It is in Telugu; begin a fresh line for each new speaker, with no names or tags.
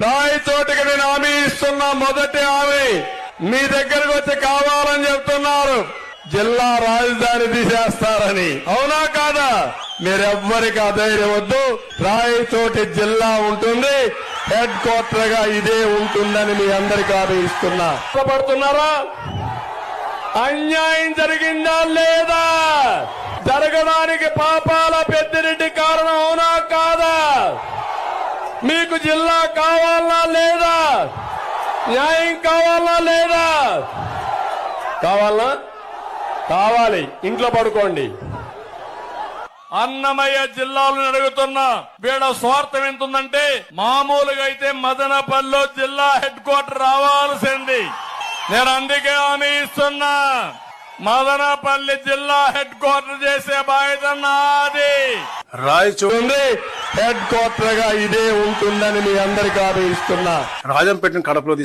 రాయచోటికి నేను హామీ ఇస్తున్నా. మొదటి హామీ మీ దగ్గరకు వచ్చి కావాలని చెప్తున్నారు, జిల్లా రాజధాని తీసేస్తారని. అవునా కాదా? మీరెవ్వరికి అధైర్యం వద్దు. రాయచోటి జిల్లా ఉంటుంది, హెడ్ క్వార్టర్ గా ఇదే ఉంటుందని మీ అందరికీ హామీ ఇస్తున్నా. పడుతున్నారా? అన్యాయం జరిగిందా లేదా? జరగడానికి పాపాల పెద్దిరెడ్డి కారణం. అవునా కాదా? మీకు జిల్లా కావాలా లేదా? న్యాయం కావాలా లేదా? కావాలా? కావాలి. ఇంట్లో పడుకోండి. అన్నమయ్య జిల్లాలను అడుగుతున్నా. వీళ్ళ స్వార్థం ఎంత ఉందంటే, మామూలుగా అయితే మదనపల్లిలో జిల్లా హెడ్ క్వార్టర్ రావాల్సింది. నేను అందుకే హామీ ఇస్తున్నా, మదనపల్లి జిల్లా హెడ్ క్వార్టర్ చేసే బాధ్యత నాది.
రాయచోటి
హెడ్ క్వార్టర్ గా ఇదే ఉంటుందని మీ అందరికీ హామీ ఇస్తున్నా.
రాజంపేటను కడపలో